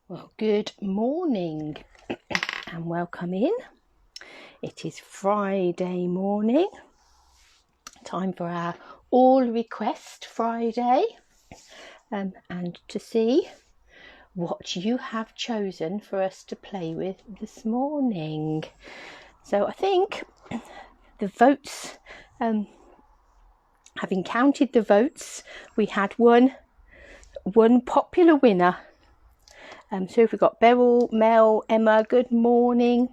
Well, good morning and welcome in. It is Friday morning, time for our All Request Friday, and to see what you have chosen for us to play with this morning. So I think the votes, having counted the votes, we had one popular winner. So if we've got Beryl, Mel, Emma, good morning.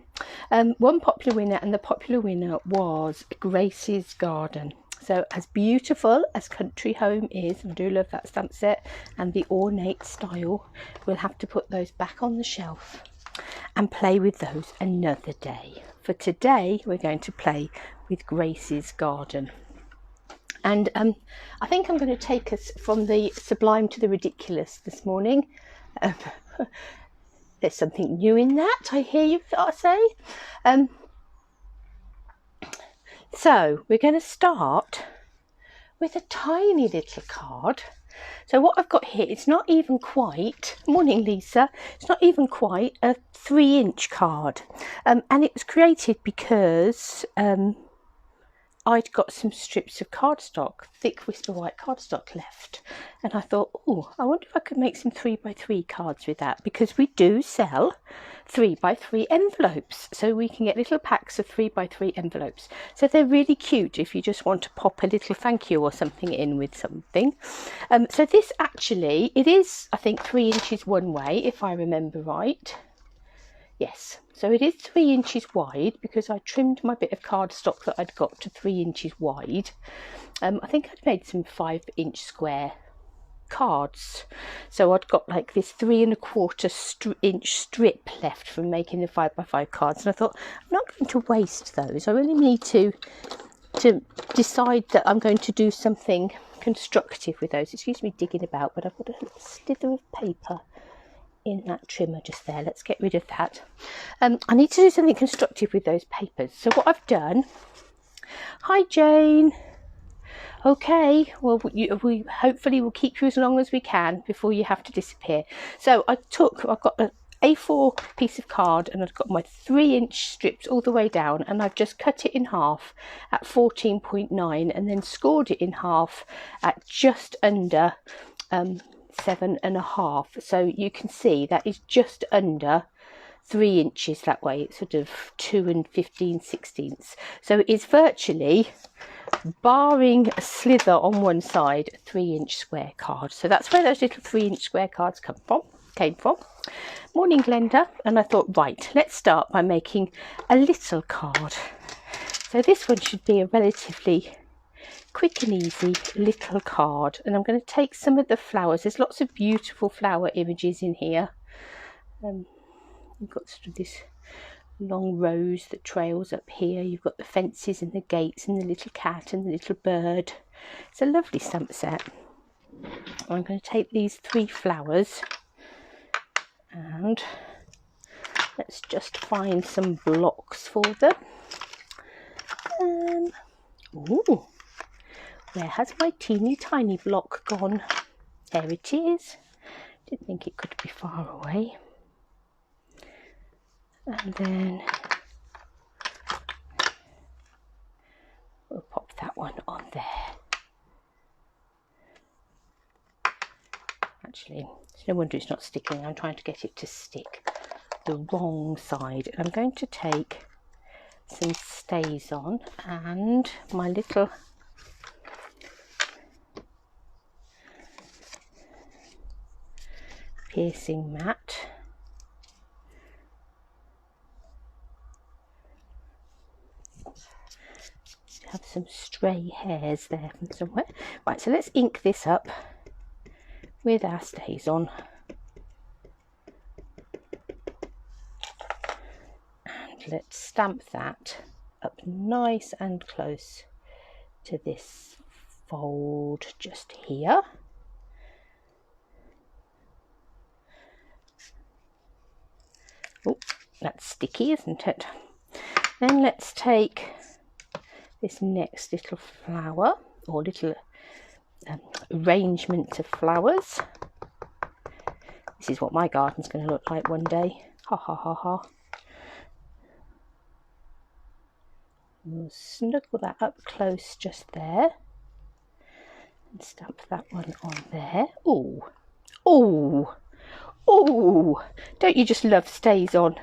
One popular winner, and the popular winner was Grace's Garden. So as beautiful as Country Home is, I do love that stamp set and the ornate style, we'll have to put those back on the shelf and play with those another day. For today, we're going to play with Grace's Garden. And I think I'm going to take us from the sublime to the ridiculous this morning. There's something new in that, I hear you say. So we're going to start with a tiny little card. So what I've got here, it's not even quite, morning Lisa, it's not even quite a 3-inch card. And it was created because I'd got some strips of cardstock, thick Whisper White cardstock left. And I thought, oh, I wonder if I could make some 3x3 cards with that, because we do sell 3x3 envelopes. So we can get little packs of 3x3 envelopes. So they're really cute if you just want to pop a little thank you or something in with something. So this actually, it is, I think, 3 inches one way, if I remember right. Yes, so it is 3 inches wide because I trimmed my bit of cardstock that I'd got to 3 inches wide. I think I'd made some 5-inch square cards. So I'd got like this 3¼ inch strip left from making the 5x5 cards. And I thought, I'm not going to waste those. I really need to decide that I'm going to do something constructive with those. Excuse me digging about, but I've got a slither of paper in that trimmer just there. Let's get rid of that. I need to do something constructive with those papers. So what I've done, hi Jane. Okay, well we hopefully will keep you as long as we can before you have to disappear. So I've got an A4 piece of card and I've got my 3-inch strips all the way down, and I've just cut it in half at 14.9 and then scored it in half at just under 7.5. So you can see that is just under 3 inches that way. It's sort of 2 15/16. So it's virtually, barring a slither on one side, a 3-inch square card. So that's where those little 3-inch square cards came from. Morning Glenda. And I thought, right, let's start by making a little card. So this one should be a relatively quick and easy little card, and I'm going to take some of the flowers. There's lots of beautiful flower images in here. You've got sort of this long rose that trails up here. You've got the fences and the gates and the little cat and the little bird. It's a lovely stamp set. I'm going to take these 3 flowers and let's just find some blocks for them. Ooh. Where has my teeny tiny block gone? There it is. Didn't think it could be far away. And then we'll pop that one on there. Actually, it's no wonder it's not sticking. I'm trying to get it to stick the wrong side. And I'm going to take some stays on and my little piercing mat. Have some stray hairs there from somewhere. Right, so let's ink this up with our stays on. And let's stamp that up nice and close to this fold just here. Oh, that's sticky, isn't it? Then let's take this next little flower, or little arrangement of flowers. This is what my garden's going to look like one day. Ha ha ha ha. We'll snuggle that up close just there. And stamp that one on there. Oh, oh, oh. Don't you just love stays on?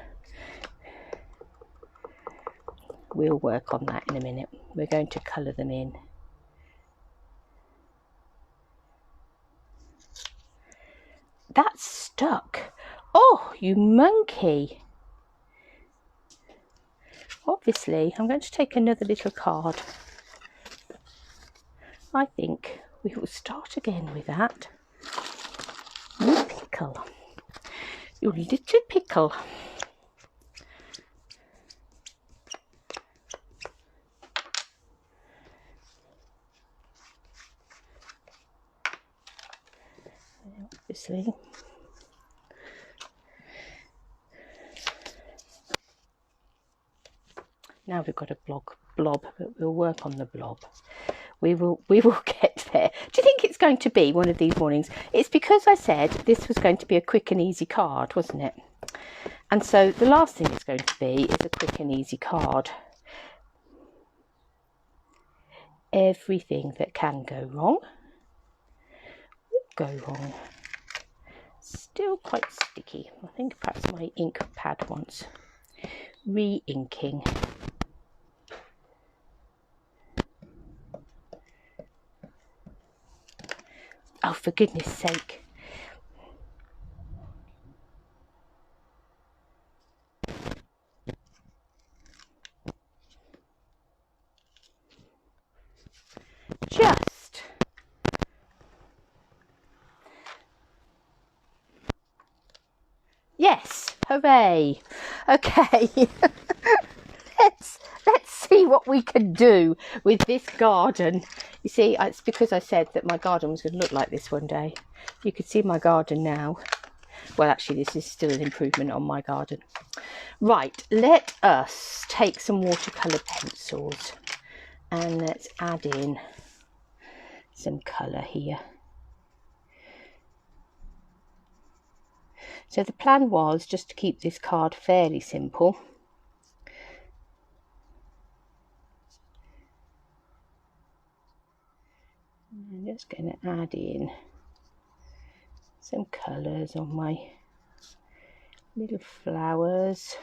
We'll work on that in a minute. We're going to colour them in. That's stuck. Oh, you monkey. Obviously, I'm going to take another little card. I think we will start again with that. You pickle. You little pickle. Obviously. Now we've got a blob, but we'll work on the blob. We will get there. Do you think it's going to be one of these mornings? It's because I said this was going to be a quick and easy card, wasn't it? And so the last thing it's going to be is a quick and easy card. Everything that can go wrong will go wrong. Still quite sticky. I think perhaps my ink pad wants re-inking. Oh, for goodness sake. Just. Yes, hooray. Okay. Let's see what we can do with this garden. You see, it's because I said that my garden was going to look like this one day. You can see my garden now. Well, actually, this is still an improvement on my garden. Right, let us take some watercolour pencils and let's add in some colour here. So the plan was just to keep this card fairly simple. I'm just going to add in some colours on my little flowers.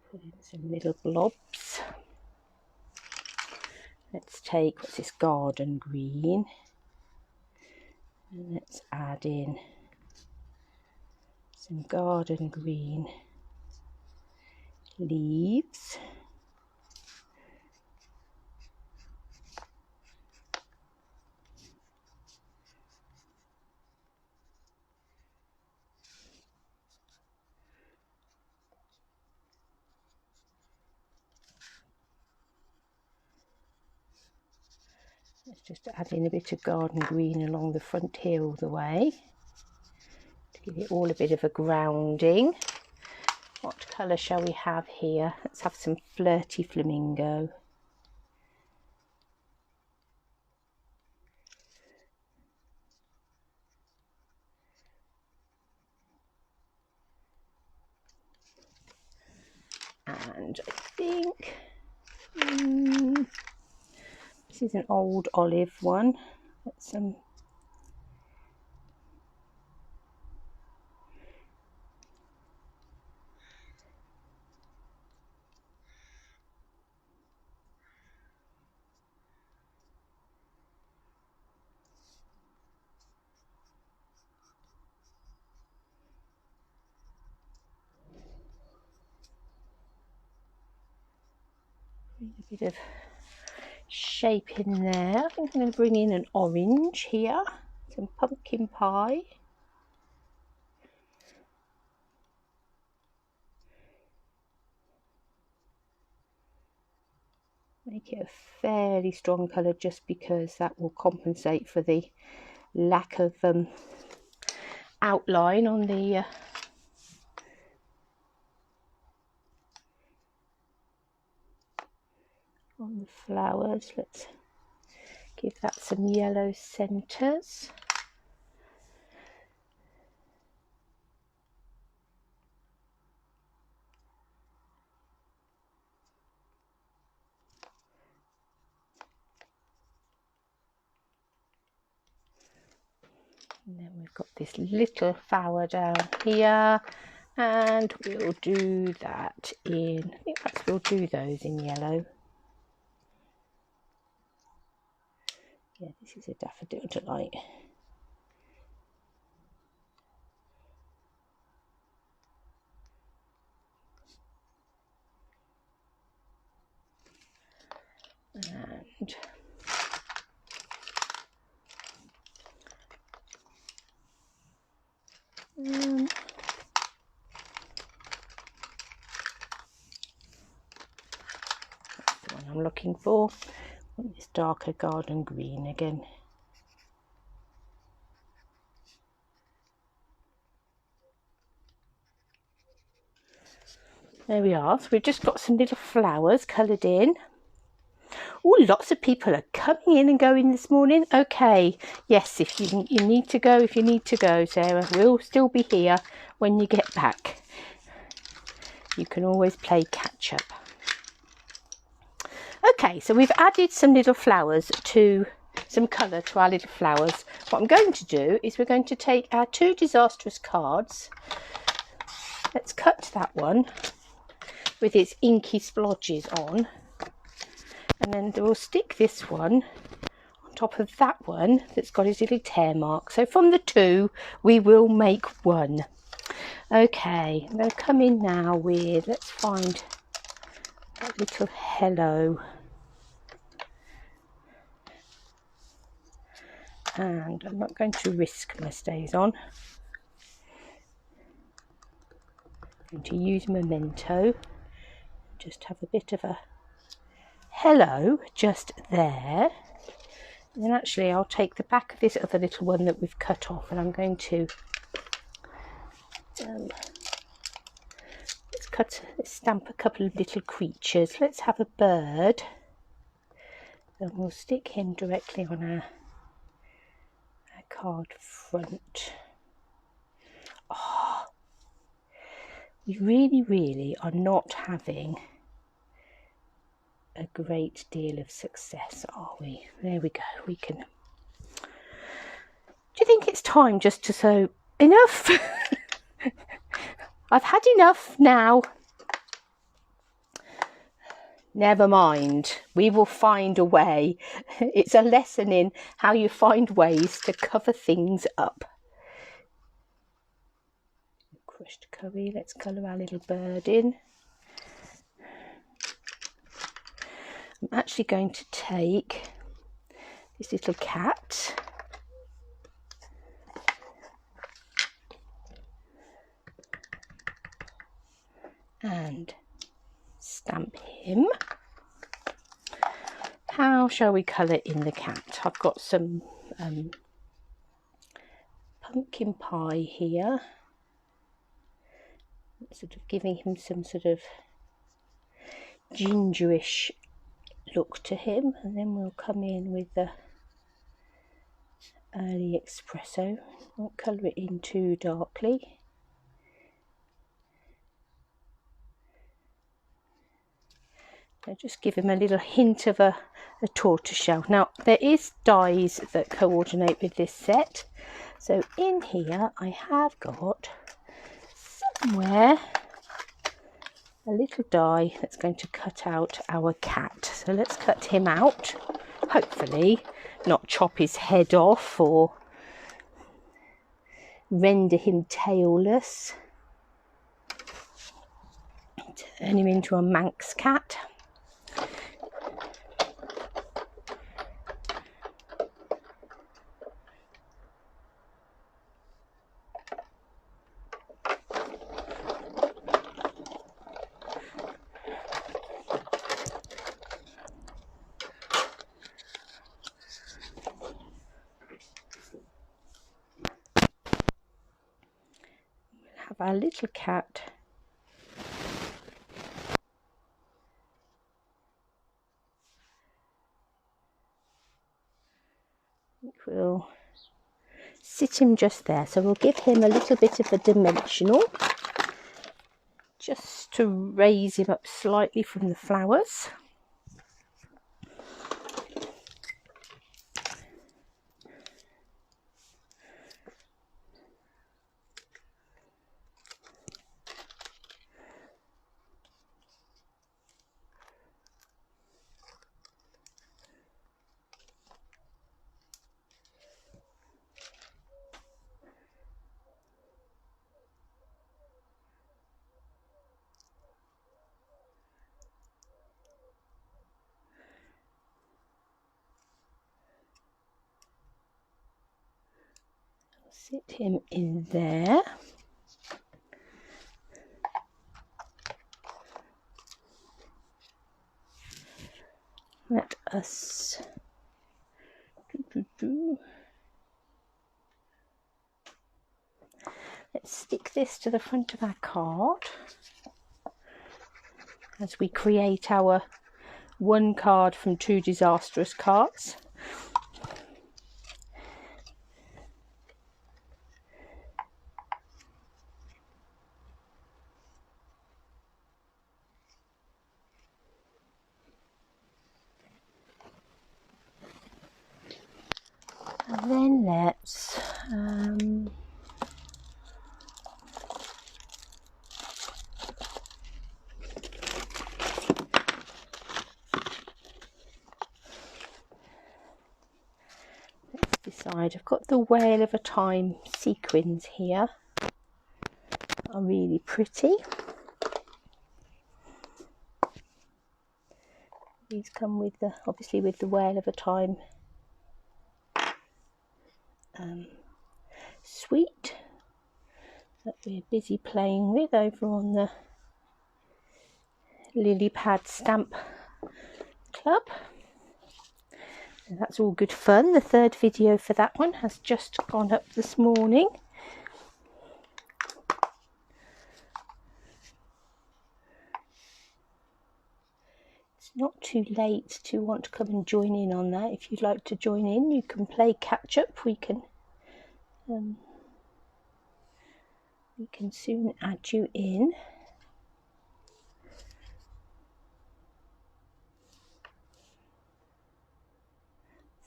Put in some little blobs. Let's take, what's this, garden green, and let's add in some garden green leaves. Let's just add in a bit of garden green along the front here all the way to give it all a bit of a grounding. What colour shall we have here? Let's have some flirty flamingo. And I think this is an old olive one. That's some a bit of shape in there. I think I'm going to bring in an orange here, some pumpkin pie. Make it a fairly strong colour just because that will compensate for the lack of outline on the flowers. Let's Give that some yellow centres. And then we've got this little flower down here, and we'll do that in, I think perhaps we'll do those in yellow. Yeah, this is a daffodil delight. And that's the one I'm looking for. I want this darker garden green again. There we are. So we've just got some little flowers coloured in. Oh, lots of people are coming in and going this morning. Okay, yes, if you need to go, Sarah, we'll still be here when you get back. You can always play catch up. Okay, so we've added some little flowers to some colour to our little flowers. What I'm going to do is we're going to take our 2 disastrous cards. Let's cut that one with its inky splodges on. And then we'll stick this one on top of that one that's got his little tear mark. So from the 2, we will make 1. Okay, I'm going to come in now with, let's find that little hello. And I'm not going to risk my stays on. I'm going to use Memento. Just have a bit of a hello just there. And then actually I'll take the back of this other little one that we've cut off, and I'm going to let's stamp a couple of little creatures. Let's have a bird, and we'll stick him directly on our card front. Oh, we really are not having a great deal of success, are we? There we go. We can. Do you think it's time just to say enough? I've had enough now. Never mind. We will find a way. It's a lesson in how you find ways to cover things up. Crushed curry. Let's colour our little bird in. I'm actually going to take this little cat and stamp him. How shall we colour in the cat? I've got some pumpkin pie here, sort of giving him some sort of gingerish look to him, and then we'll come in with the early espresso. Won't colour it in too darkly. I'll just give him a little hint of a tortoiseshell. Now there is dies that coordinate with this set, so in here I have got somewhere a little die that's going to cut out our cat. So let's cut him out. Hopefully not chop his head off or render him tailless. Turn him into a Manx cat. Have our little cat we'll sit him just there. So we'll give him a little bit of a dimensional, just to raise him up slightly from the flowers. Sit him in there. Let us let's stick this to the front of our card as we create our one card from two disastrous cards. And then let's decide. I've got the Whale of a Time sequins here, are really pretty. These come with the, obviously with the Whale of a Time suite that we're busy playing with over on the Lily Pad Stamp Club. And that's all good fun. The third video for that one has just gone up this morning. It's not too late to want to come and join in on that. If you'd like to join in, you can play catch up. We can soon add you in.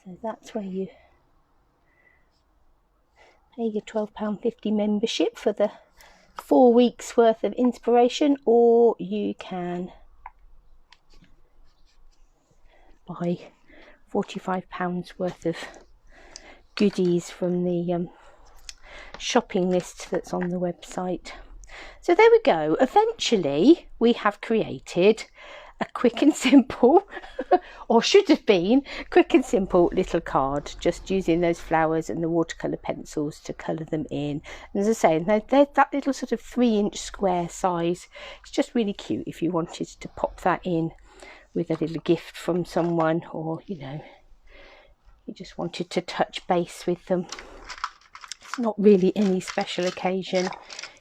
So that's where you pay your £12.50 membership for the 4 weeks worth of inspiration, or you can buy £45 worth of goodies from the shopping list that's on the website. So there we go. Eventually we have created a quick and simple or should have been quick and simple little card, just using those flowers and the watercolour pencils to colour them in. And as I say, they're that little sort of 3-inch square size. It's just really cute if you wanted to pop that in with a little gift from someone, or you know, you just wanted to touch base with them. It's not really any special occasion,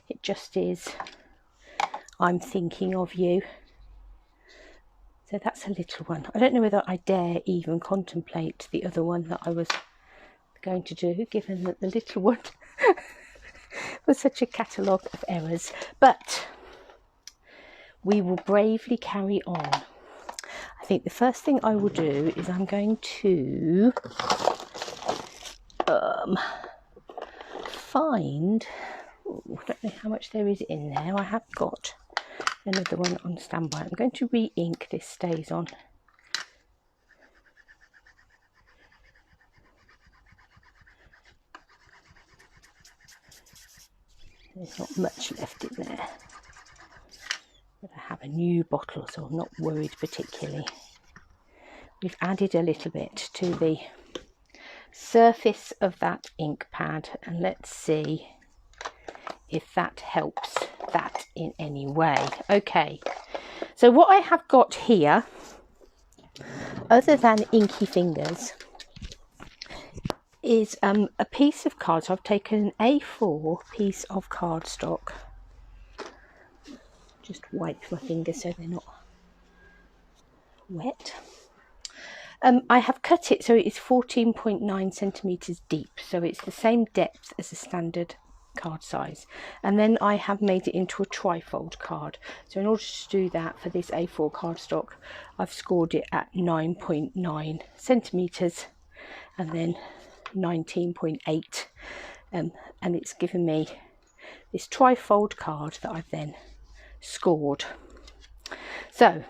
it just is, I'm thinking of you. So that's a little one. I don't know whether I dare even contemplate the other one that I was going to do, given that the little one was such a catalogue of errors. But we will bravely carry on. I think the first thing I will do is I'm going to find, I don't know how much there is in there. I have got another one on standby. I'm going to re-ink this stays on. There's not much left in there, but I have a new bottle, so I'm not worried particularly. We've added a little bit to the surface of that ink pad, and let's see if that helps that in any way. Okay, so what I have got here, other than inky fingers, is a piece of card. So I've taken an A4 piece of cardstock. Just wipe my fingers so they're not wet. I have cut it so it is 14.9 centimetres deep, so it's the same depth as a standard card size, and then I have made it into a trifold card. So in order to do that for this A4 cardstock, I've scored it at 9.9 centimetres and then 19.8, and it's given me this trifold card that I've then scored. So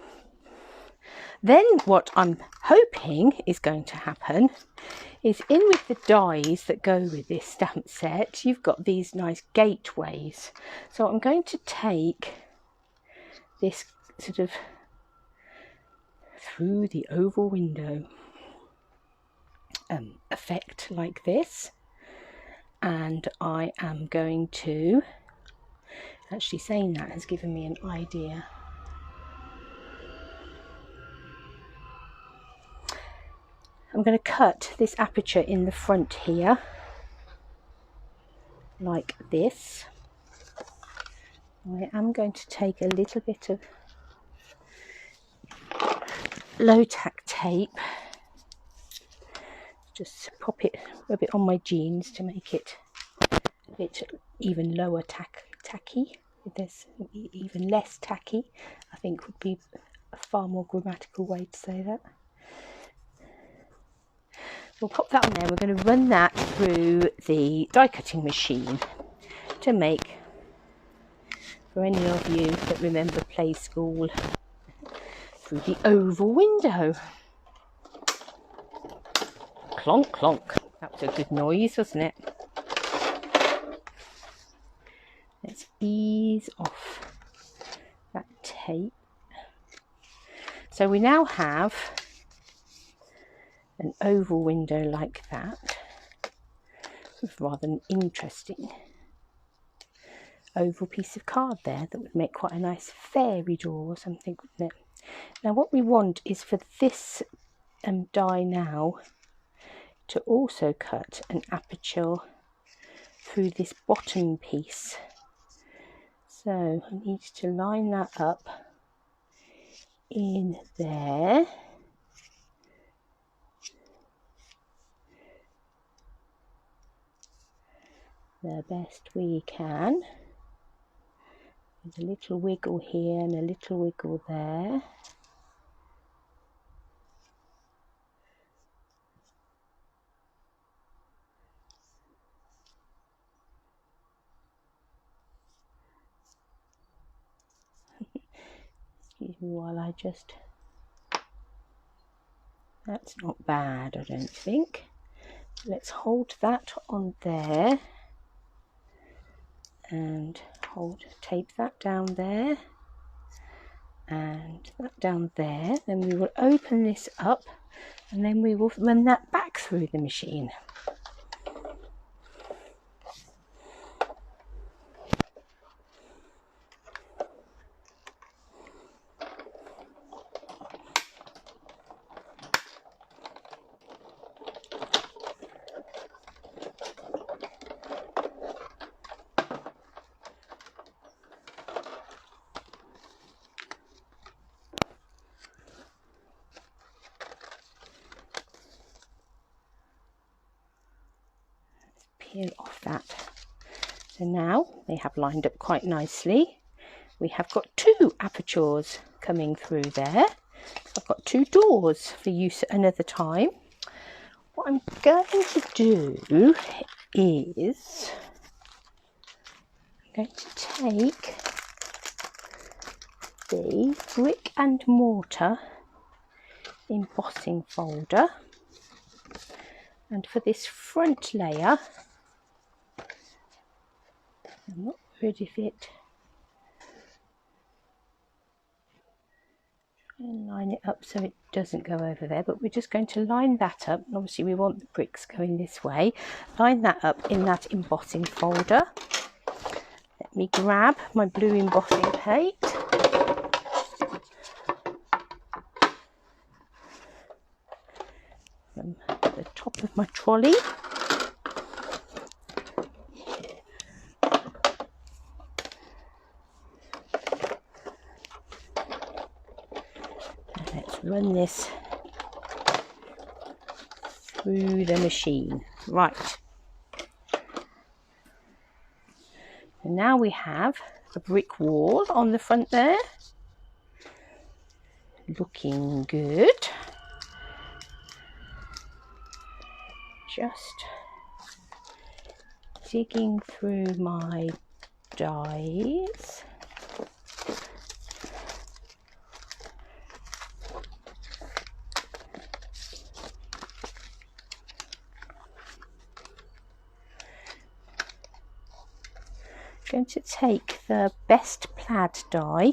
then what I'm hoping is going to happen is, in with the dies that go with this stamp set, you've got these nice gateways. So I'm going to take this sort of through the oval window effect like this, and I am going to, actually saying that has given me an idea. I'm going to cut this aperture in the front here like this. I am going to take a little bit of low tack tape, just pop it, rub it on my jeans to make it a bit even lower tacky. There's even less tacky, I think would be a far more grammatical way to say that. We'll pop that on there. We're going to run that through the die cutting machine to make, for any of you that remember play school, through the oval window. Clonk, clonk. That was a good noise, wasn't it? Let's ease off that tape. So we now have an oval window like that, with rather an interesting oval piece of card there that would make quite a nice fairy door or something, wouldn't it? Now what we want is for this die now to also cut an aperture through this bottom piece. So I need to line that up in there. The best we can. There's a little wiggle here and a little wiggle there. Excuse me while I just... That's not bad, I don't think. Let's hold that on there and tape that down there and that down there. Then we will open this up and then we will run that back through the machine. Peel off that. So now they have lined up quite nicely. We have got two apertures coming through there. I've got two doors for use at another time. What I'm going to do is I'm going to take the brick and mortar embossing folder, and for this front layer, I'm not rid of it. Try and line it up so it doesn't go over there, but we're just going to line that up. And obviously we want the bricks going this way. Line that up in that embossing folder. Let me grab my blue embossing plate. From the top of my trolley. Let's run this through the machine. Right. And now we have a brick wall on the front there. Looking good. Just digging through my dies. Going to take the best plaid die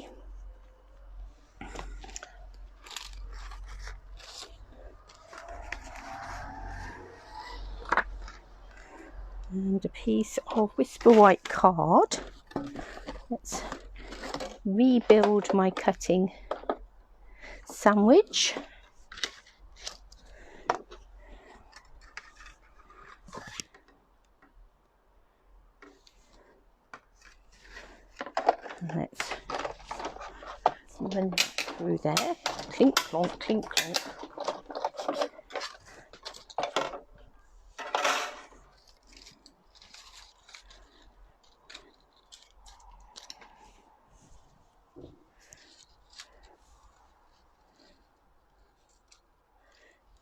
and a piece of Whisper White card. Let's rebuild my cutting sandwich. Let's run through there. Clink, clonk, clink, clonk.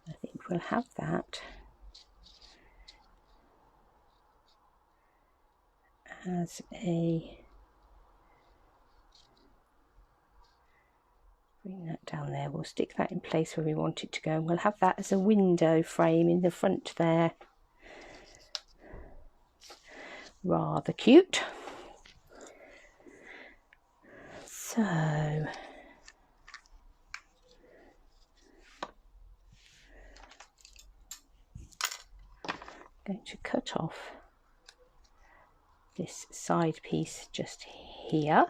I think we'll have that as a... Bring that down there. We'll stick that in place where we want it to go. And we'll have that as a window frame in the front there. Rather cute. So, going to cut off this side piece just here.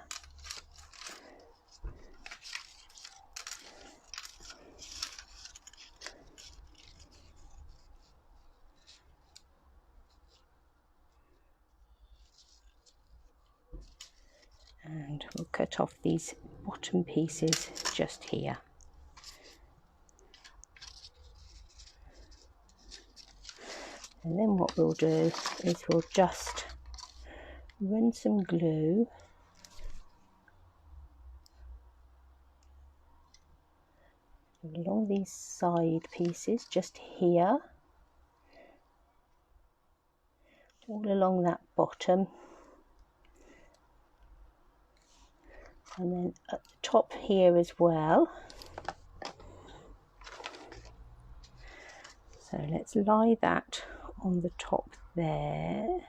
And we'll cut off these bottom pieces just here. And then what we'll do is we'll just run some glue along these side pieces just here, all along that bottom. And then at the top here as well. So let's lie that on the top there.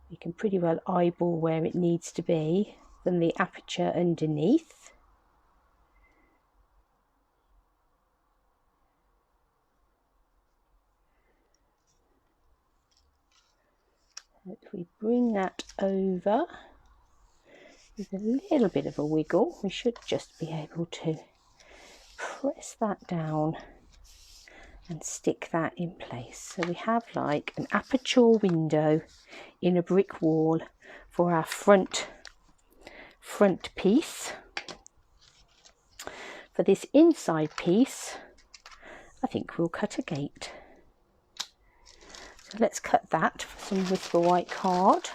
You can pretty well eyeball where it needs to be from the aperture underneath. If we bring that over with a little bit of a wiggle, we should just be able to press that down and stick that in place. So we have like an aperture window in a brick wall for our front piece. For this inside piece, I think we'll cut a gate. So let's cut that for some Whisper White card.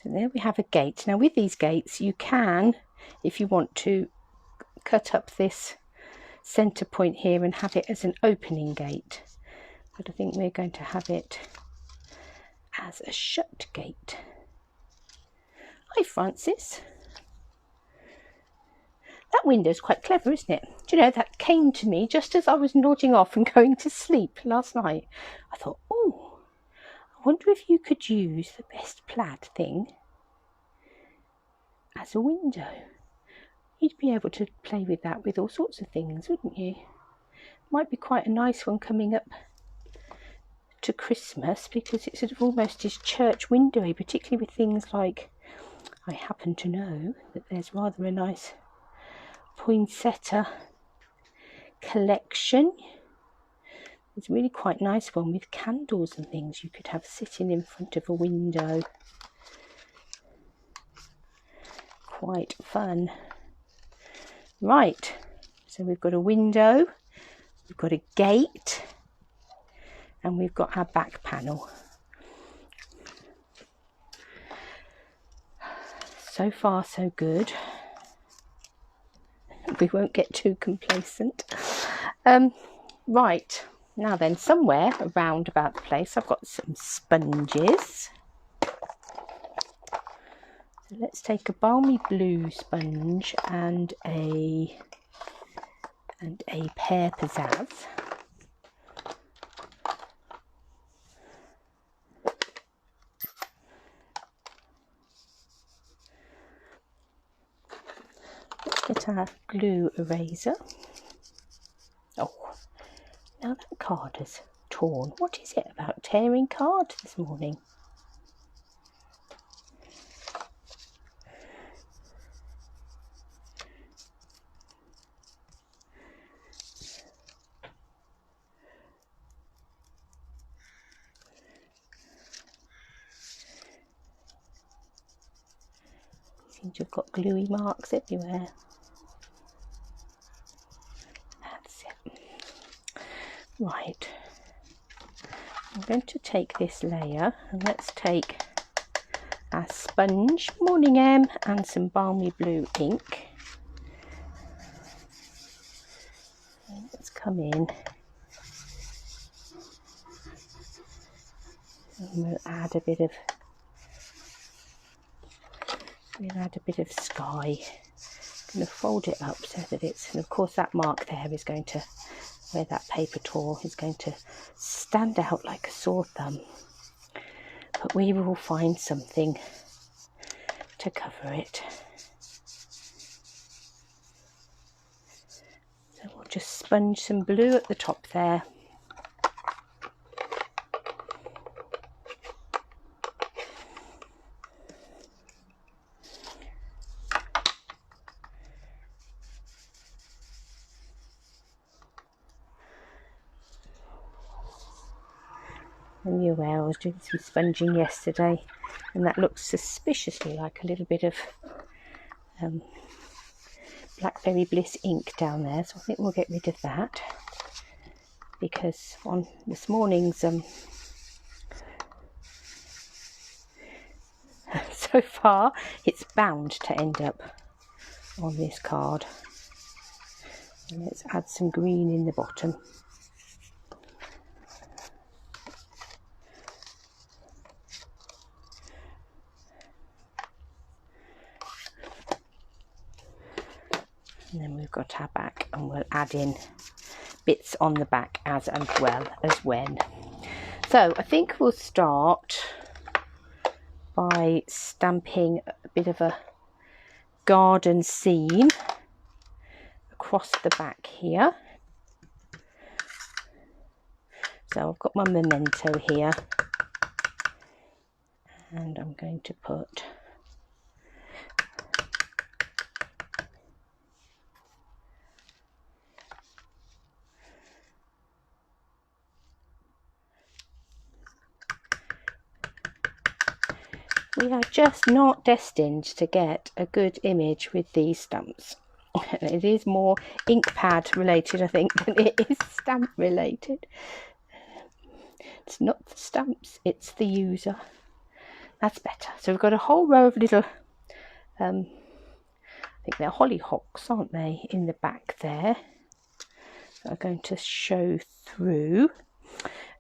So there we have a gate. Now with these gates you can, if you want to, cut up this centre point here and have it as an opening gate. But I think we're going to have it as a shut gate. Hi Francis. That window's quite clever, isn't it? Do you know, that came to me just as I was nodding off and going to sleep last night. I thought, oh, I wonder if you could use the best plaid thing as a window. You'd be able to play with that with all sorts of things, wouldn't you? Might be quite a nice one coming up to Christmas, because it's sort of almost as church windowy, particularly with things like, I happen to know that there's rather a nice poinsettia collection. It's really quite nice one with candles and things you could have sitting in front of a window. Quite fun. Right, so we've got a window, we've got a gate, and we've got our back panel. So far so good. We won't get too complacent. Right, now then, somewhere around about the place I've got some sponges. So let's take a balmy blue sponge and a pear pizzazz. Let's get our glue eraser. Oh, now that card is torn. What is it about tearing cards this morning? Seems to have got gluey marks everywhere. That's it. Right. I'm going to take this layer and let's take our sponge, Morning M, and some balmy blue ink. And let's come in and we'll add a bit of sky. I'm going to fold it up so that it's, and of course that mark there is going to, where that paper tore, is going to stand out like a sore thumb. But we will find something to cover it. So we'll just sponge some blue at the top there. I'm aware I was doing some sponging yesterday and that looks suspiciously like a little bit of Blackberry Bliss ink down there, so I think we'll get rid of that, because on this morning's so far it's bound to end up on this card. And let's add some green in the bottom. And then we've got our back, and we'll add in bits on the back as well as when. So I think we'll start by stamping a bit of a garden scene across the back here. So I've got my memento here, and I'm going to put we are just not destined to get a good image with these stamps. It is more ink pad related, I think, than it is stamp related. It's not the stamps, it's the user. That's better. So we've got a whole row of little, I think they're hollyhocks, aren't they, in the back there. That are going to show through.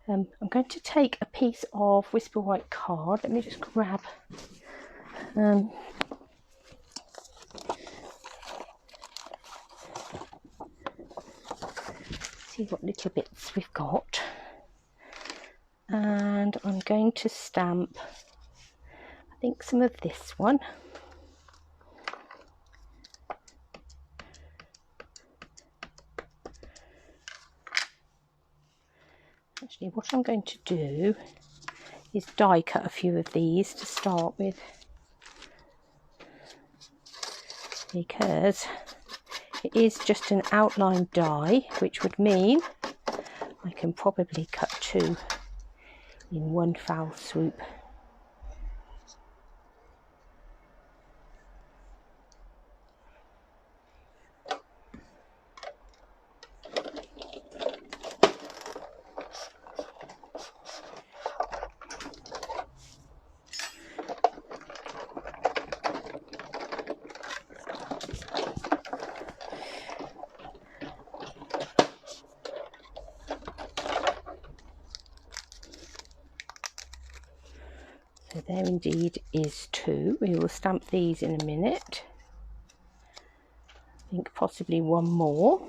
I'm going to take a piece of Whisper White card. Let me just grab see what little bits we've got. And I'm going to stamp, I think, some of this one. Actually, what I'm going to do is die cut a few of these to start with, because it is just an outline die, which would mean I can probably cut 2 in one foul swoop. So there indeed is 2. We will stamp these in a minute. I think possibly one more.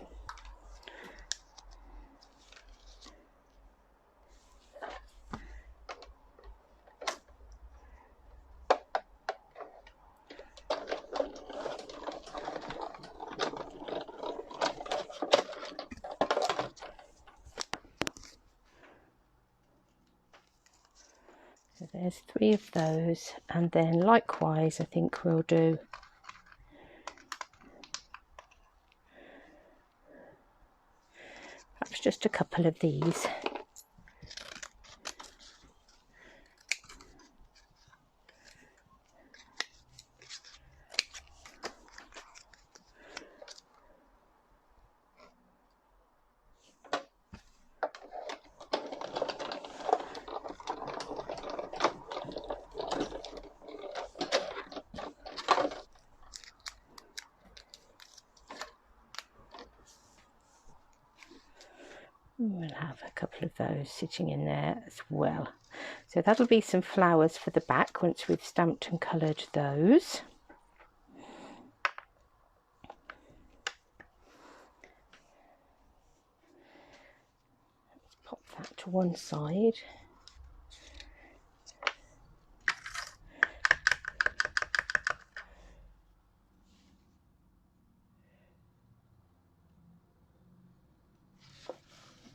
So there's 3 of those, and then likewise I think we'll do perhaps just a couple of these. We'll have a couple of those sitting in there as well. So that'll be some flowers for the back once we've stamped and coloured those. Let's pop that to one side.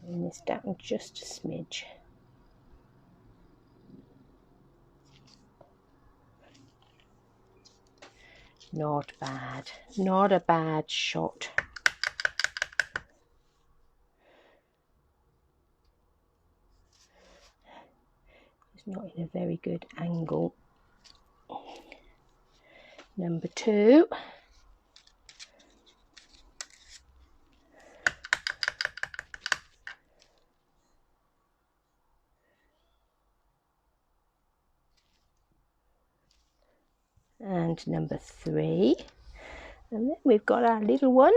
Bring this down just a smidge. Not bad, not a bad shot. It's not in a very good angle. Number 2. And number 3, and then we've got our little one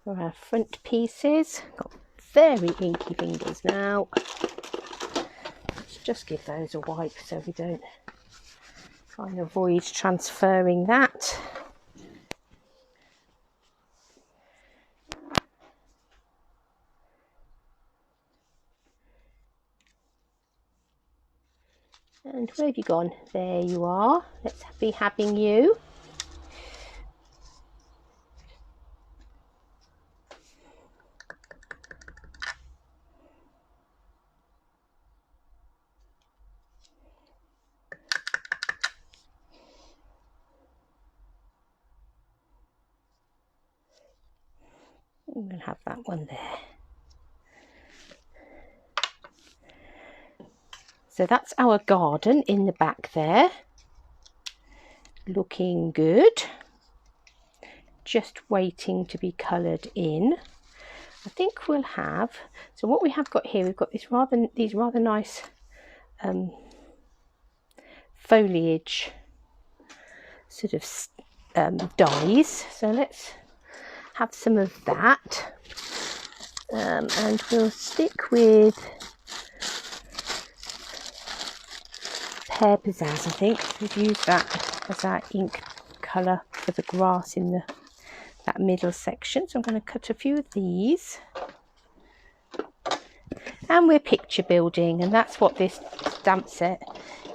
for our front pieces. Got very inky fingers now. Let's just give those a wipe so we don't try and avoid transferring that. And where have you gone? There you are. Let's be having you. We'll have that one there. So that's our garden in the back there, looking good, just waiting to be coloured in. I think we'll have, so what we have got here, we've got these rather nice foliage sort of dies, so let's have some of that, and we'll stick with Pear Pizzazz. I think we've used that as our ink colour for the grass in the that middle section. So I'm going to cut a few of these. And we're picture building, and that's what this stamp set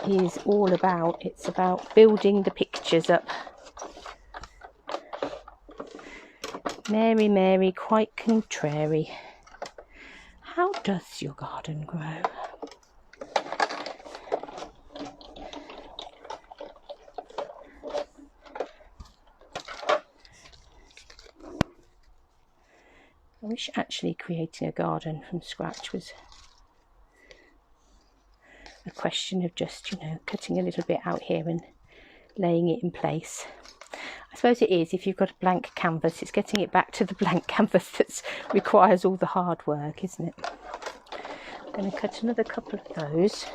is all about. It's about building the pictures up. Mary, Mary, quite contrary. How does your garden grow? I wish actually creating a garden from scratch was a question of just, you know, cutting a little bit out here and laying it in place. I suppose it is. If you've got a blank canvas, it's getting it back to the blank canvas that requires all the hard work, isn't it? I'm going to cut another couple of those.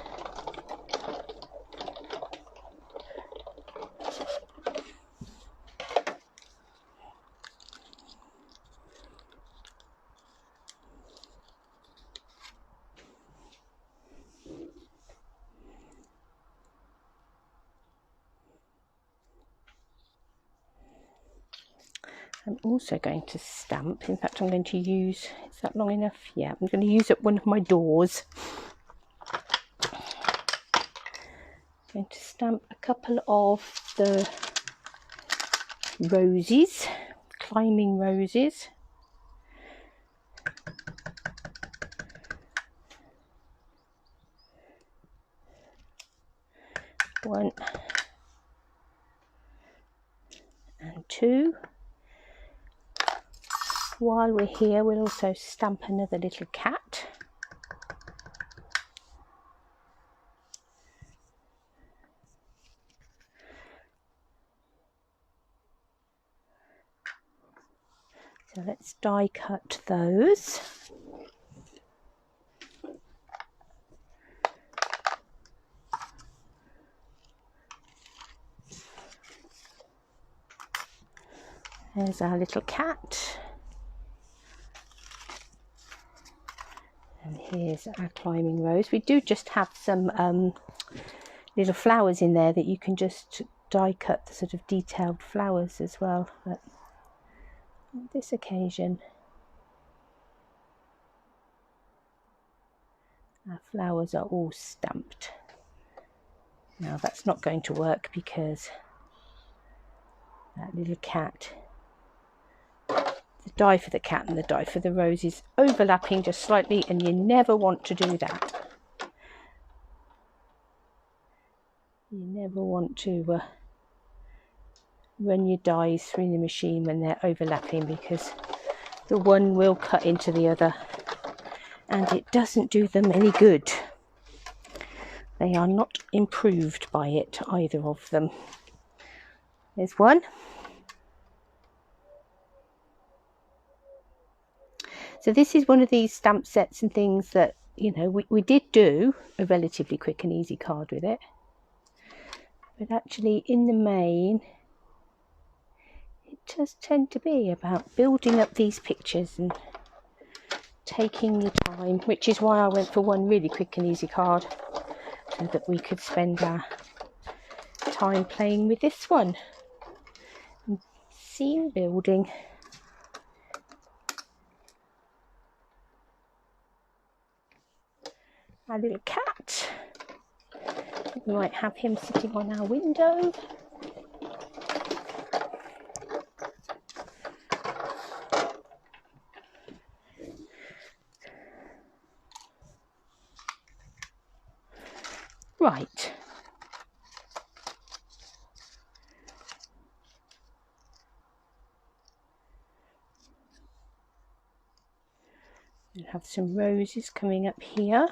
I'm also going to stamp. In fact, I'm going to use, is that long enough? Yeah, I'm going to use up one of my doors. I'm going to stamp a couple of the roses, climbing roses. One and two. While we're here, we'll also stamp another little cat. So let's die cut those. There's our little cat. And here's our climbing rose. We do just have some little flowers in there that you can just die cut, the sort of detailed flowers as well. But on this occasion, our flowers are all stamped. Now that's not going to work because that little cat, the die for the cat and the die for the rose is overlapping just slightly, and you never want to do that. You never want to run your dies through the machine when they're overlapping, because the one will cut into the other and it doesn't do them any good. They are not improved by it, either of them. There's one. So this is one of these stamp sets and things that, you know, we did do a relatively quick and easy card with it. But actually, in the main, it does tend to be about building up these pictures and taking the time, which is why I went for one really quick and easy card, so that we could spend our time playing with this one. And scene building. Our little cat. We might have him sitting on our window. Right. We'll have some roses coming up here.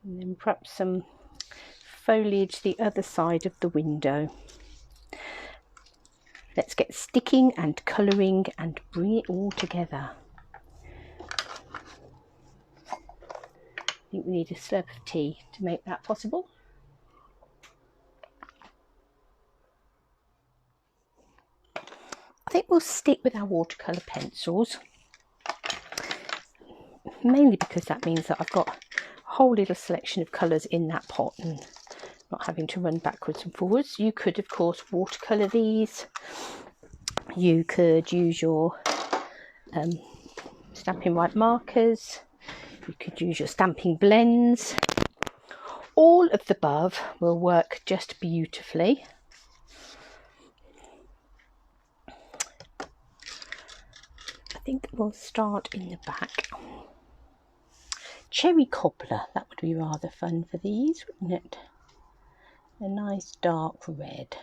And then perhaps some foliage the other side of the window. Let's get sticking and colouring and bring it all together. I think we need a slurp of tea to make that possible. I think we'll stick with our watercolour pencils, mainly because that means that I've got a whole little selection of colours in that pot and not having to run backwards and forwards. You could, of course, watercolour these. You could use your stamping white markers. You could use your stamping blends. All of the above will work just beautifully. I think we'll start in the back. Cherry cobbler, that would be rather fun for these, wouldn't it? A nice dark red.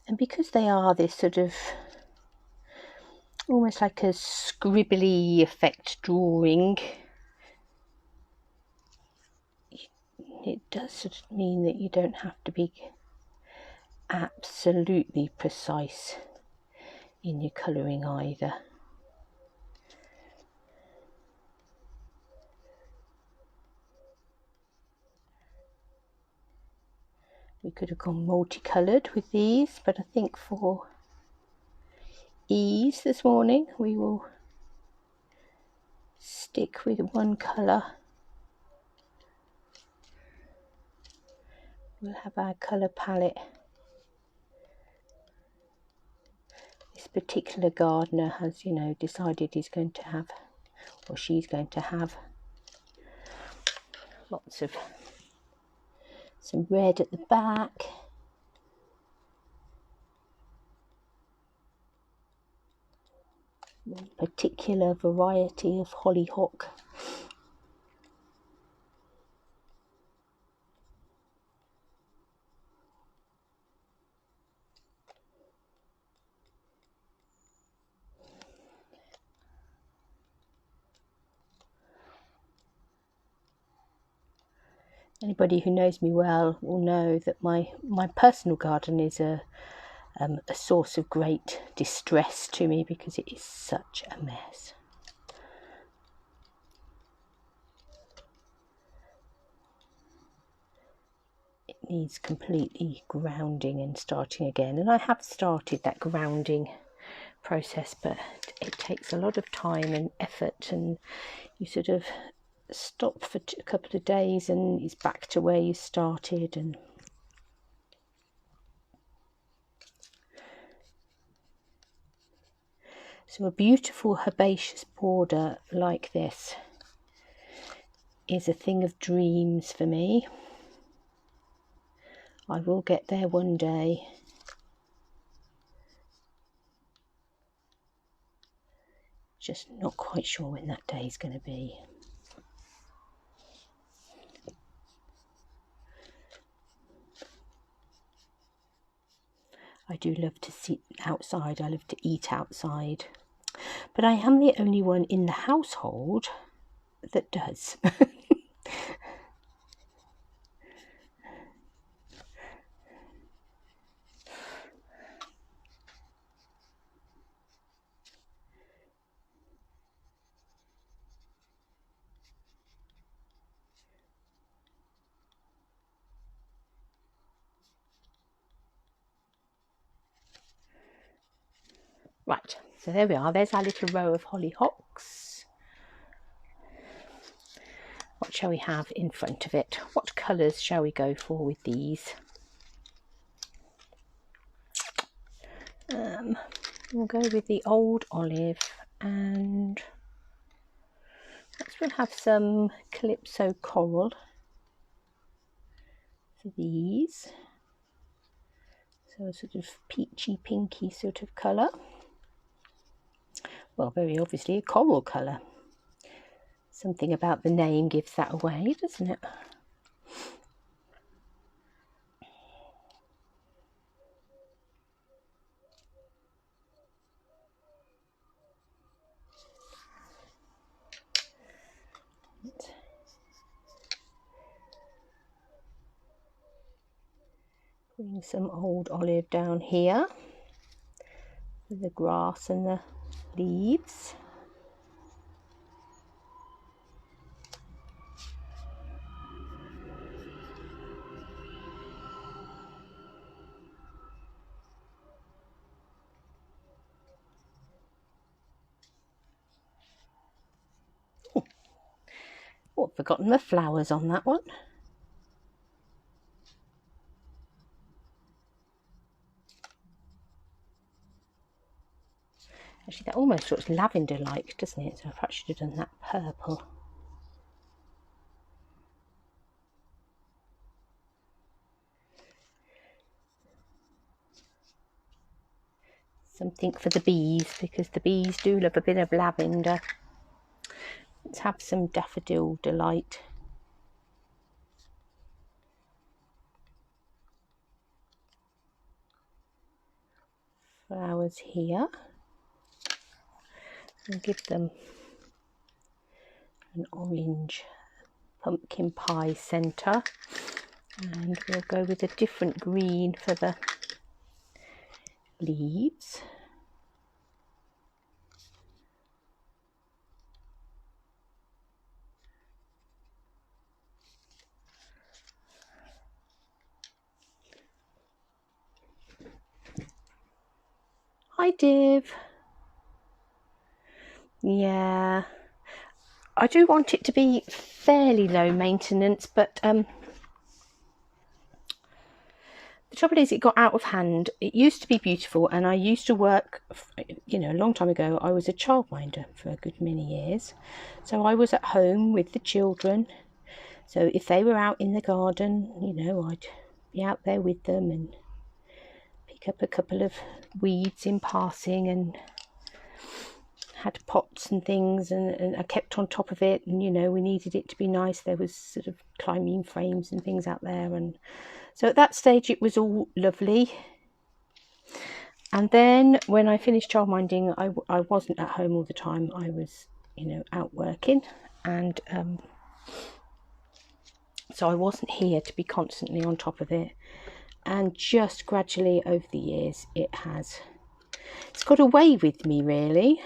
And because they are this sort of almost like a scribbly effect drawing, it does sort of mean that you don't have to be absolutely precise in your colouring either. We could have gone multicoloured with these, but I think for ease this morning we will stick with one colour. We'll have our colour palette. This particular gardener has, you know, decided he's going to have, or she's going to have, lots of some red at the back. One particular variety of hollyhock. Anybody who knows me well will know that my personal garden is a source of great distress to me because it is such a mess. It needs completely grounding and starting again, and I have started that grounding process, but it takes a lot of time and effort, and you sort of stop for a couple of days and it's back to where you started. And so a beautiful herbaceous border like this is a thing of dreams for me. I will get there one day. Just not quite sure when that day is going to be. I do love to sit outside. I love to eat outside. But I am the only one in the household that does. Right, so there we are. There's our little row of hollyhocks. What shall we have in front of it? What colours shall we go for with these? We'll go with the old olive, and we'll have some calypso coral for these. So a sort of peachy pinky sort of colour. Well, very obviously a coral colour. Something about the name gives that away, doesn't it? Putting some old olive down here for the grass and the leaves. Oh, I've forgotten the flowers on that one. Actually, that almost looks lavender-like, doesn't it? So I perhaps should have done that purple. Something for the bees, because the bees do love a bit of lavender. Let's have some daffodil delight. Flowers here. And give them an orange pumpkin pie centre. And we'll go with a different green for the leaves. Hi Div. Yeah, I do want it to be fairly low maintenance, but the trouble is it got out of hand. It used to be beautiful, and I used to work, you know, a long time ago. I was a childminder for a good many years, so I was at home with the children. So if they were out in the garden, you know, I'd be out there with them and pick up a couple of weeds in passing, and had pots and things, and I kept on top of it, and you know, we needed it to be nice. There was sort of climbing frames and things out there, and so at that stage it was all lovely. And then when I finished childminding, I wasn't at home all the time. I was, you know, out working, and so I wasn't here to be constantly on top of it. And just gradually over the years it's got away with me, really.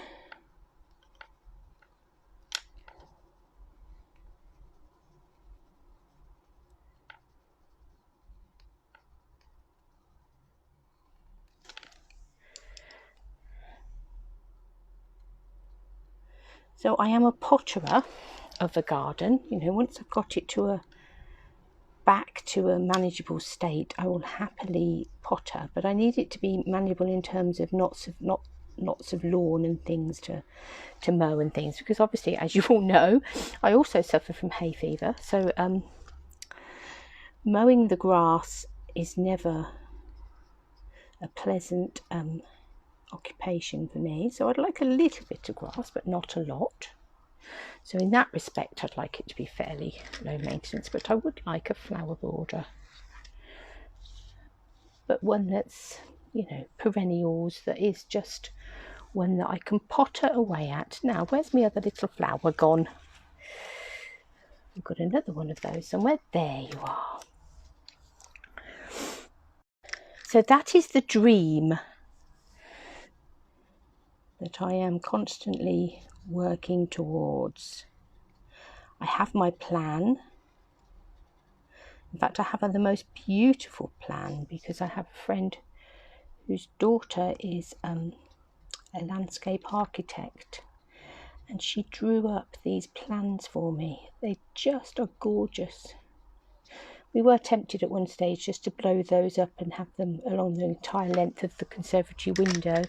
So I am a potterer of the garden. You know, once I've got it back to a manageable state, I will happily potter, but I need it to be manageable in terms of lots of lawn and things to mow and things, because obviously, as you all know, I also suffer from hay fever. So mowing the grass is never a pleasant occupation for me. So I'd like a little bit of grass, but not a lot. So in that respect, I'd like it to be fairly low maintenance, but I would like a flower border, but one that's, you know, perennials, that is just one that I can potter away at. Now, where's my other little flower gone? I've got another one of those somewhere. There you are. So that is the dream that I am constantly working towards. I have my plan. In fact, I have the most beautiful plan, because I have a friend whose daughter is a landscape architect, and she drew up these plans for me. They just are gorgeous. We were tempted at one stage just to blow those up and have them along the entire length of the conservatory window,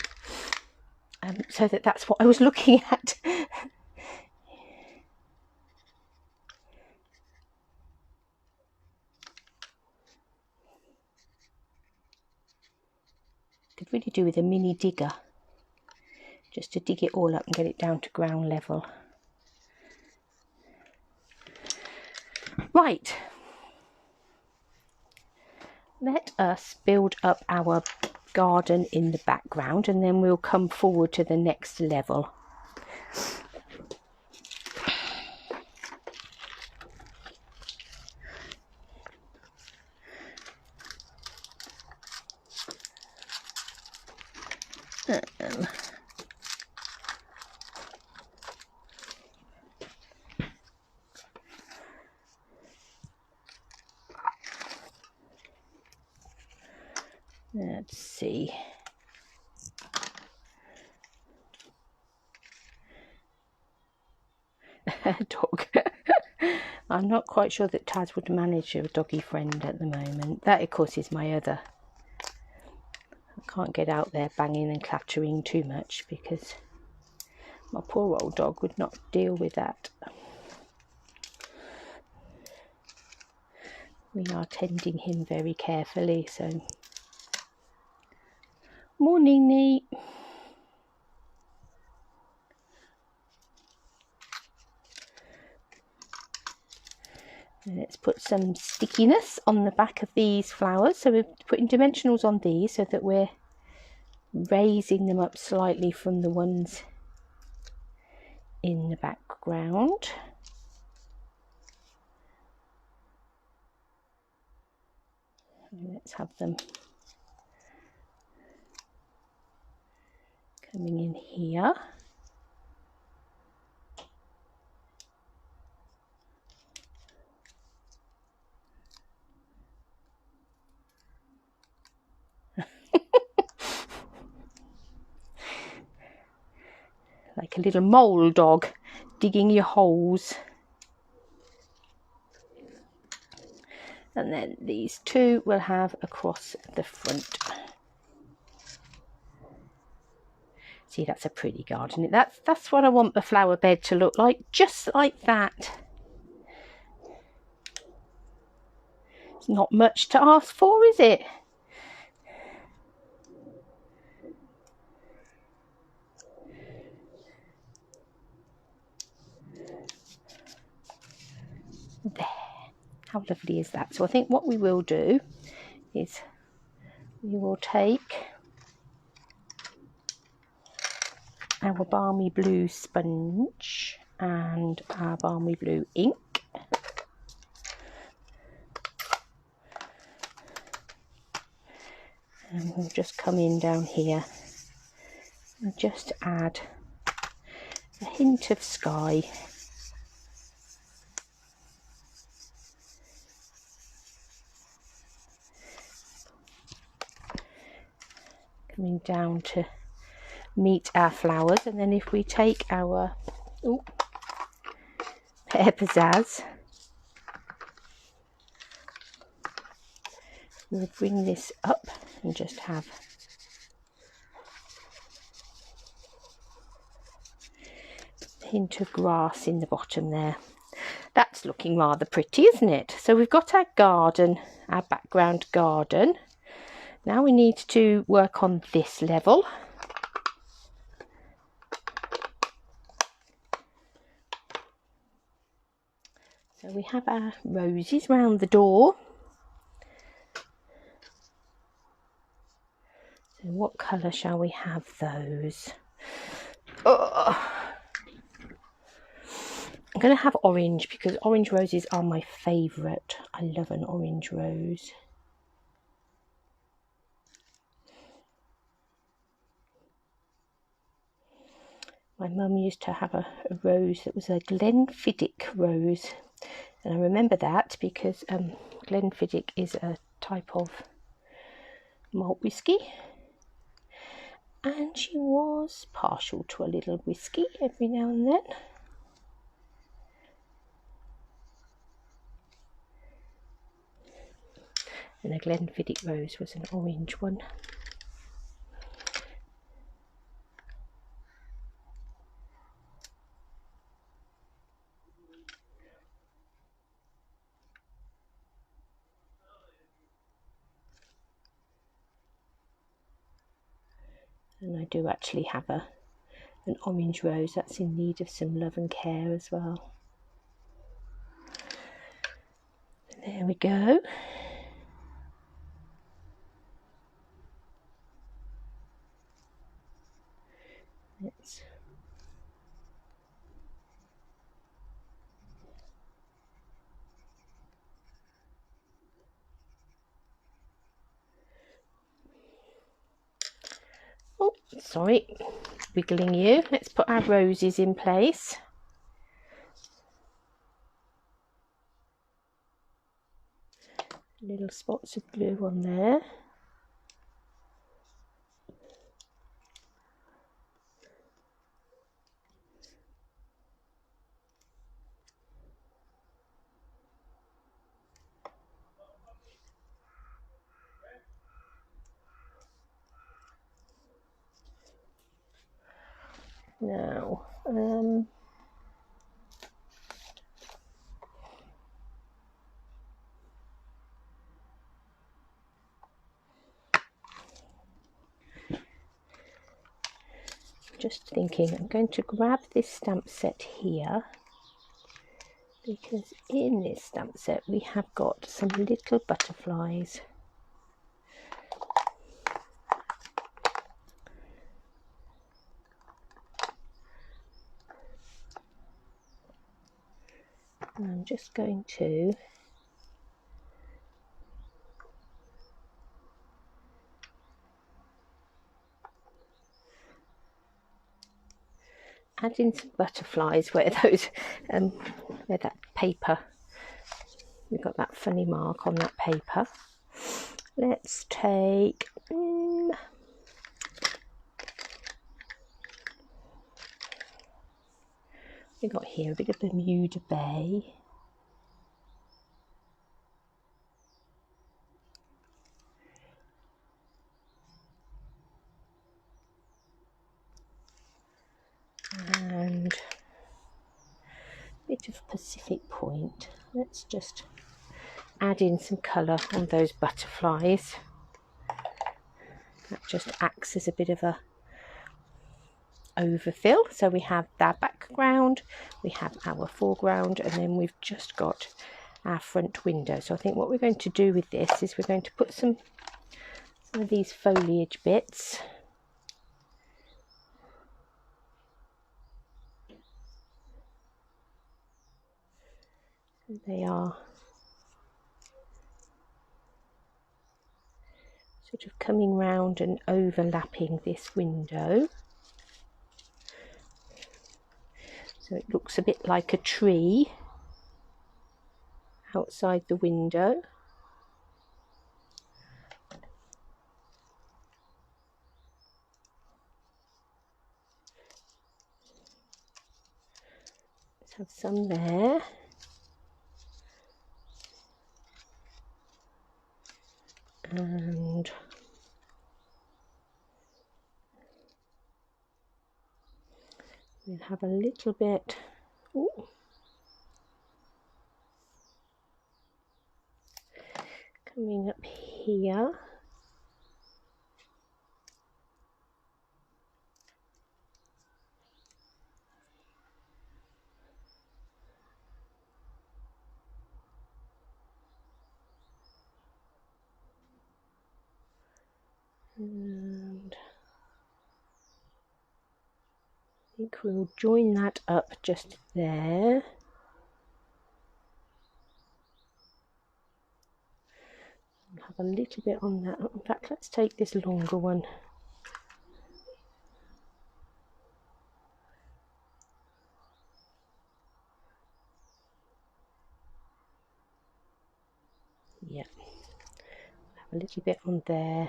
so that's what I was looking at. Could really do with a mini digger, just to dig it all up and get it down to ground level. Right, let us build up our garden in the background, and then we'll come forward to the next level. Let's see. Dog. I'm not quite sure that Taz would manage a doggy friend at the moment. That, of course, is my other. I can't get out there banging and clattering too much because my poor old dog would not deal with that. We are tending him very carefully, so. Morning, Neat. Let's put some stickiness on the back of these flowers. So we're putting dimensionals on these so that we're raising them up slightly from the ones in the background. Let's have them coming in here. Like a little mole dog digging your holes. And then these two we'll have across the front. See, that's a pretty garden. That's what I want the flower bed to look like, just like that. It's not much to ask for, is it? There. How lovely is that? So I think what we will do is we will take our balmy blue sponge and our balmy blue ink. And we'll just come in down here and just add a hint of sky. Coming down to meet our flowers, and then if we take our pear pizzazz, we'll bring this up and just have a hint of grass in the bottom there. That's looking rather pretty, isn't it? So we've got our garden, our background garden. Now we need to work on this level. So we have our roses round the door. So what colour shall we have those? Oh. I'm going to have orange because orange roses are my favourite. I love an orange rose. My mum used to have a rose that was a Glenfiddich rose, and I remember that because Glenfiddich is a type of malt whisky, and she was partial to a little whisky every now and then. And the Glenfiddich rose was an orange one. And I do actually have an orange rose that's in need of some love and care as well. There we go. Let's oh, sorry, wiggling you. Let's put our roses in place. Little spots of blue on there. Now, just thinking, I'm going to grab this stamp set here, because in this stamp set we have got some little butterflies. And I'm just going to add in some butterflies where those where that paper, we've got that funny mark on that paper. Let's take we got here a bit of Bermuda Bay. And a bit of Pacific Point. Let's just add in some colour on those butterflies. That just acts as a bit of a overfill. So we have that background, we have our foreground, and then we've just got our front window. So I think what we're going to do with this is we're going to put some of these foliage bits they are sort of coming round and overlapping this window, so it looks a bit like a tree outside the window. Let's have some there. And we'll have a little bit coming up here. And I think we'll join that up just there. I'll have a little bit on that. In fact, let's take this longer one. Yeah, have a little bit on there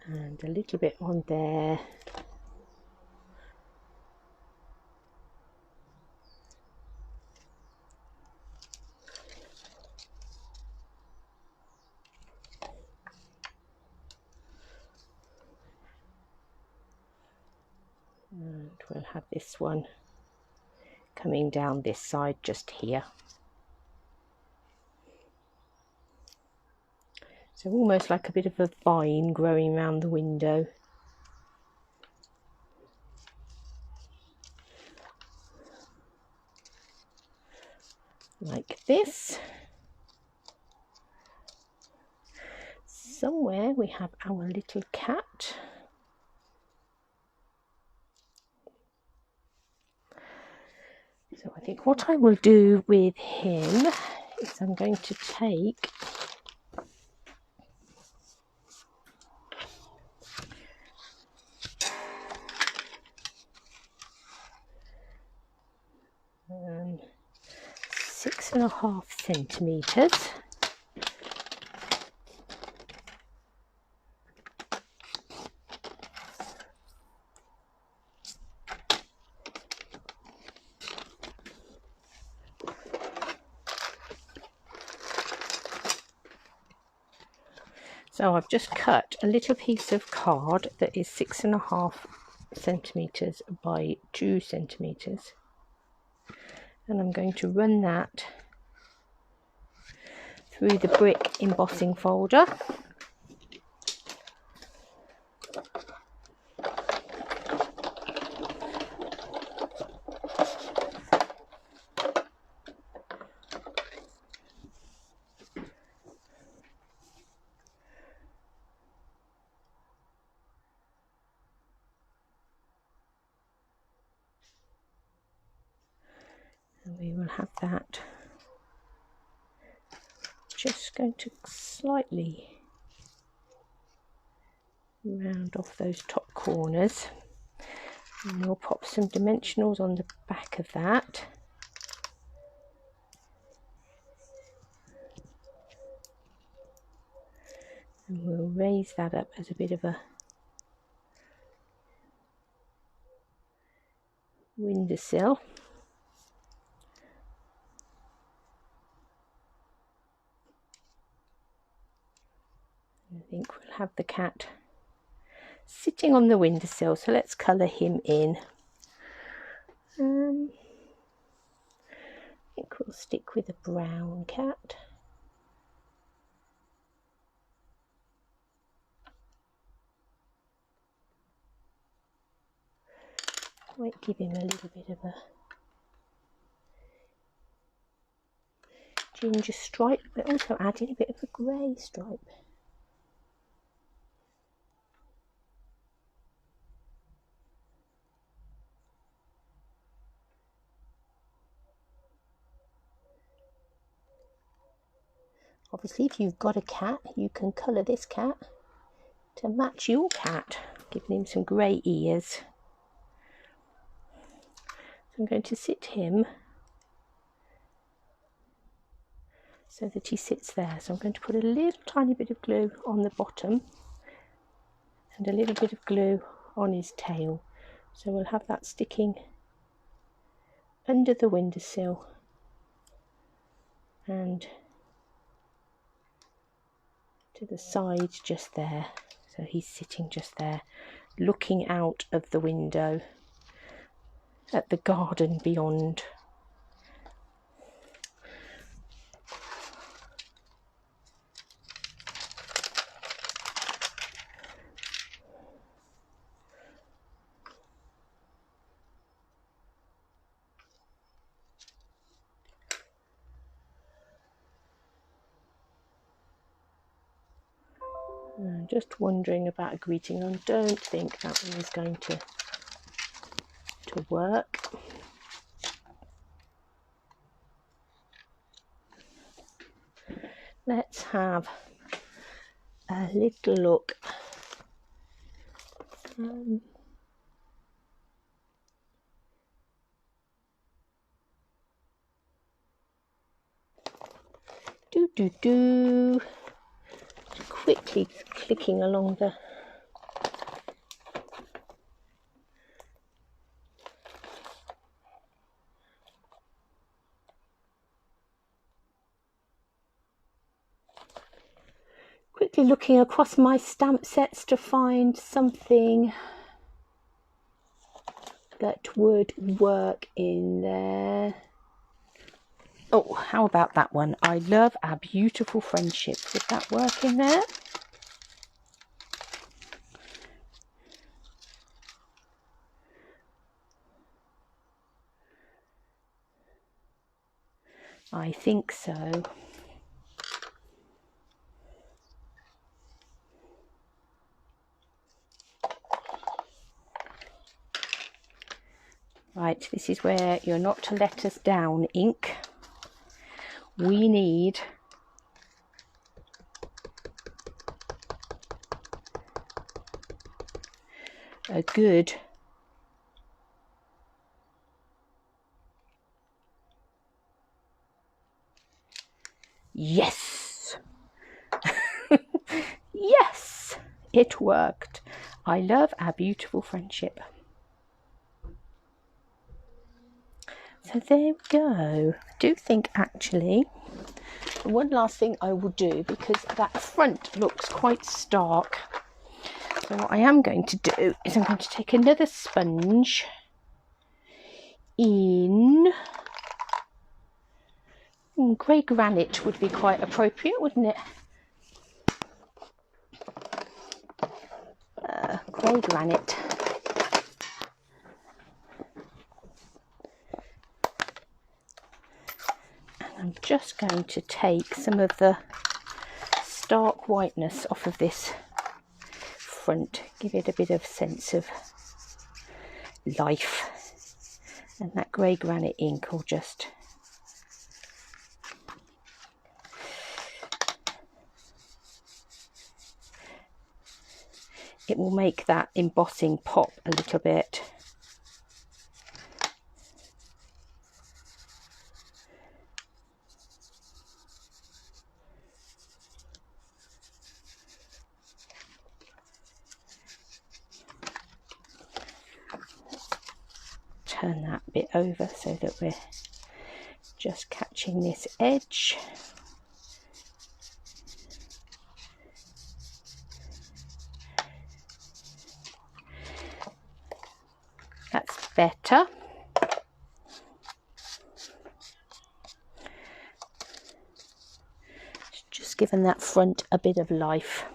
and a little bit on there. And we'll have this one coming down this side just here. So almost like a bit of a vine growing around the window. Like this. Somewhere we have our little cat. So I think what I will do with him is I'm going to take um, 6.5 centimetres. So I've just cut a little piece of card that is 6.5 centimetres by 2 centimetres, and I'm going to run that through the brick embossing folder. And we will have that. Just going to slightly round off those top corners, and we'll pop some dimensionals on the back of that. And we'll raise that up as a bit of a windowsill. I think we'll have the cat sitting on the windowsill, so let's colour him in. I think we'll stick with a brown cat. Might give him a little bit of a ginger stripe, but also adding a bit of a grey stripe. Obviously, if you've got a cat, you can colour this cat to match your cat, giving him some grey ears. So I'm going to sit him so that he sits there. So I'm going to put a little tiny bit of glue on the bottom and a little bit of glue on his tail. So we'll have that sticking under the windowsill and to the side just there. So he's sitting just there, looking out of the window at the garden beyond. I'm just wondering about a greeting. I don't think that one is going to work. Let's have a little look. Quickly clicking along the looking across my stamp sets to find something that would work in there. Oh, how about that one? I love our beautiful friendship. Would that work in there? I think so. Right, this is where you're not to let us down, ink. We need a good yes. Yes, it worked. I love our beautiful friendship. So there we go. I do think actually one last thing I will do, because that front looks quite stark, So what I am going to do is I'm going to take another sponge in grey granite would be quite appropriate, wouldn't it? Grey granite. And I'm just going to take some of the stark whiteness off of this front, give it a bit of sense of life, and that grey granite ink will just it will make that embossing pop a little bit. Turn that bit over so that we're just catching this edge. That's better. Just giving that front a bit of life.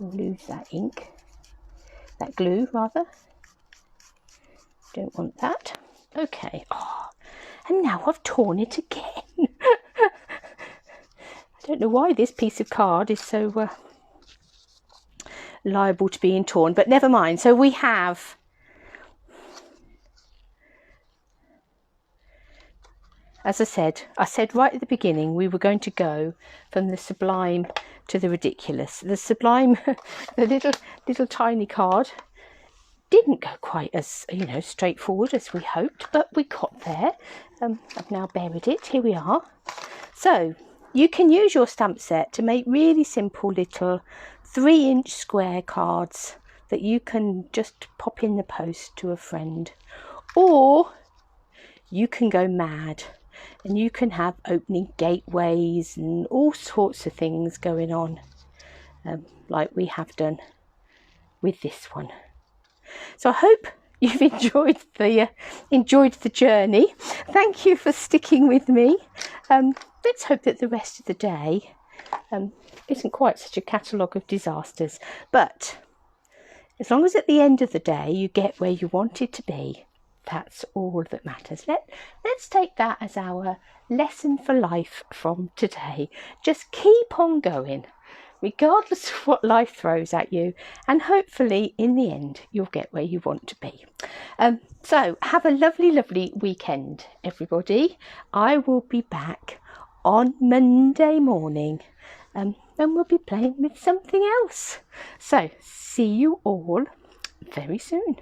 Lose that ink, that glue rather. Don't want that. Okay. Oh, and now I've torn it again. I don't know why this piece of card is so liable to being torn, but never mind. So we have as I said right at the beginning, we were going to go from the sublime to the ridiculous. The sublime, the little tiny card didn't go quite as, straightforward as we hoped, but we got there. I've now buried it. Here we are. So you can use your stamp set to make really simple little 3-inch square cards that you can just pop in the post to a friend, or you can go mad and you can have opening gateways and all sorts of things going on, like we have done with this one. So I hope you've enjoyed the journey. Thank you for sticking with me. Let's hope that the rest of the day isn't quite such a catalogue of disasters, but as long as at the end of the day you get where you wanted to be, that's all that matters. Let's take that as our lesson for life from today. Just keep on going, regardless of what life throws at you, and hopefully in the end you'll get where you want to be. So have a lovely weekend, everybody. I will be back on Monday morning, and we'll be playing with something else. So see you all very soon.